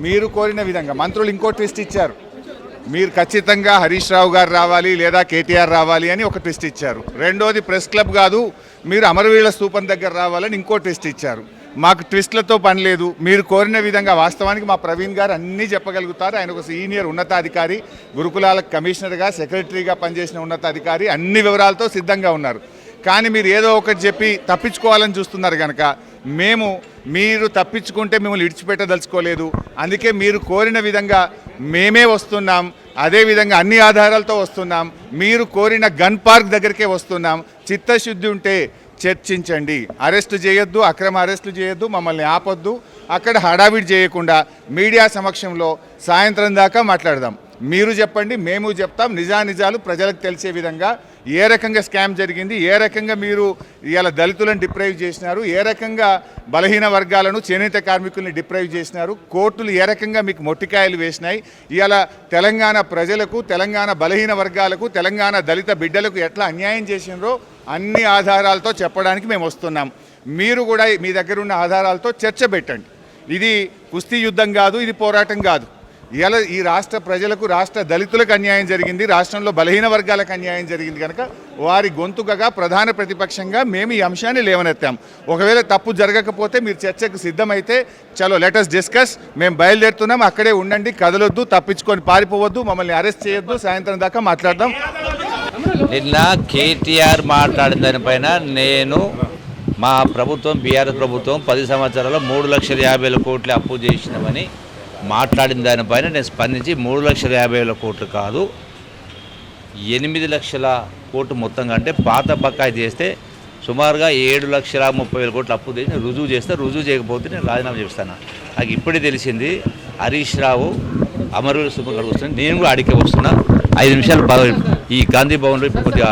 మీరు కోరిన విధంగా మంత్రులు ఇంకో ట్విస్ట్ ఇచ్చారు. మీరు ఖచ్చితంగా హరీష్ రావు గారు రావాలి లేదా కేటీఆర్ రావాలి అని ఒక ట్విస్ట్ ఇచ్చారు. రెండోది ప్రెస్ క్లబ్ కాదు, మీరు అమరవీరుల స్తూపం దగ్గర రావాలని ఇంకో ట్విస్ట్ ఇచ్చారు. మాకు ట్విస్ట్లతో పని లేదు. మీరు కోరిన విధంగా వాస్తవానికి మా ప్రవీణ్ గారు అన్నీ చెప్పగలుగుతారు. ఆయన ఒక సీనియర్ ఉన్నతాధికారి, గురుకులాల కమిషనర్గా, సెక్రటరీగా పనిచేసిన ఉన్నతాధికారి, అన్ని వివరాలతో సిద్ధంగా ఉన్నారు. కానీ మీరు ఏదో ఒకటి చెప్పి తప్పించుకోవాలని చూస్తున్నారు కనుక మీరు తప్పించుకుంటే మిమ్మల్ని విడిచిపెట్టదలుచుకోలేదు. అందుకే మీరు కోరిన విధంగా మేమే వస్తున్నాం, అదేవిధంగా అన్ని ఆధారాలతో వస్తున్నాం. మీరు కోరిన గన్ పార్క్ దగ్గరికే వస్తున్నాం. చిత్తశుద్ధి ఉంటే చర్చించండి. అరెస్టు చేయొద్దు, అక్రమ అరెస్టులు చేయొద్దు, మమ్మల్ని ఆపొద్దు. అక్కడ హడావిడి చేయకుండా మీడియా సమక్షంలో సాయంత్రం దాకా మాట్లాడదాం. మీరు చెప్పండి, మేము చెప్తాం. నిజానిజాలు ప్రజలకు తెలిసే విధంగా ఏ రకంగా స్కామ్ జరిగింది, ఏ రకంగా మీరు ఇవాళ దళితులను డిప్రైవ్ చేసినారు, ఏ రకంగా బలహీన వర్గాలను, చేనేత కార్మికుల్ని డిప్రైవ్ చేసినారు, కోర్టులు ఏ రకంగా మీకు మొట్టికాయలు వేసినాయి, ఇవాళ తెలంగాణ ప్రజలకు, తెలంగాణ బలహీన వర్గాలకు, తెలంగాణ దళిత బిడ్డలకు ఎట్లా అన్యాయం చేసినారో అన్ని ఆధారాలతో చెప్పడానికి మేము వస్తున్నాం. మీరు కూడా మీ దగ్గర ఉన్న ఆధారాలతో చర్చ పెట్టండి. ఇది కుస్తీ యుద్ధం కాదు, ఇది పోరాటం కాదు. ఇలా ఈ రాష్ట్ర ప్రజలకు, రాష్ట్ర దళితులకు అన్యాయం జరిగింది, రాష్ట్రంలో బలహీన వర్గాలకు అన్యాయం జరిగింది కనుక వారి గొంతుకగా ప్రధాన ప్రతిపక్షంగా మేము ఈ అంశాన్ని లేవనెత్తాం. ఒకవేళ తప్పు జరగకపోతే మీరు చర్చకు సిద్ధమైతే చలో లెట్ us డిస్కస్. మేము బయలుదేరుతున్నాం. అక్కడే ఉండండి, కదలొద్దు, తప్పించుకొని పారిపోవద్దు, మమ్మల్ని అరెస్ట్ చేయొద్దు. సాయంత్రం దాకా మాట్లాడదాం. నిన్న కేటీఆర్ మాట్లాడిన దానిపైన నేను మా ప్రభుత్వం, బీఆర్ఎస్ ప్రభుత్వం 10 సంవత్సరాల్లో 3,50,000 కోట్లు అప్పు చేసినామని మాట్లాడిన దానిపైన నేను స్పందించి 3,50,000 కోట్లు కాదు, 8 లక్షల కోట్లు మొత్తంగా, అంటే పాత బకాయి చేస్తే సుమారుగా 7,30,000 కోట్లు అప్పు చేసి రుజువు చేస్తే, రుజువు చేయకపోతే నేను రాజీనామా చేస్తాను. నాకు ఇప్పుడే తెలిసింది హరీష్ రావు అమరవీరుల స్తూపం కాడికి వస్తుంది. నేను కూడా అడిగే వస్తున్నా. 5 నిమిషాలు ఈ గాంధీ భవన్లో కొద్దిగా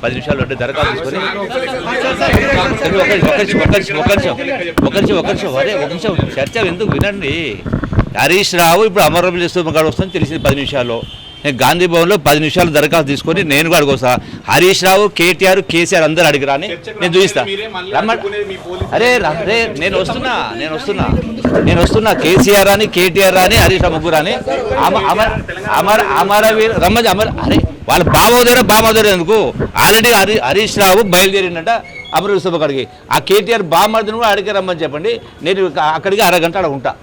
10 నిమిషాలు అంటే దరఖాస్తు తీసుకొని ఒక నిమిషం చర్చ ఎందుకు వినండి. హరీష్ రావు ఇప్పుడు అమరవీరుల స్తూపం కాడికి వస్తుంది తెలిసింది 10 నిమిషాల్లో. నేను గాంధీ భవన్లో 10 నిమిషాలు దరఖాస్తు తీసుకొని నేను కూడా అడిగొస్తా. హరీష్ రావు, కేటీఆర్, కేసీఆర్ అందరూ అడిగిరాని నేను చూపిస్తా. అరే నేను వస్తున్నా కేసీఆర్ అని, కేటీఆర్ అని, హరీష్ రావు ముగ్గురు అని, అమరవీర్ రమ్మజ్ అరే వాళ్ళ బామోదర ఎందుకు ఆల్రెడీ హరీష్ రావు బయలుదేరిందంట అమరవీరుల స్తూపం కాడికి. ఆ కేటీఆర్ బామర్దిని కూడా అడిగి రమ్మని చెప్పండి. నేను అక్కడికి 1 గంట అక్కడ ఉంటా.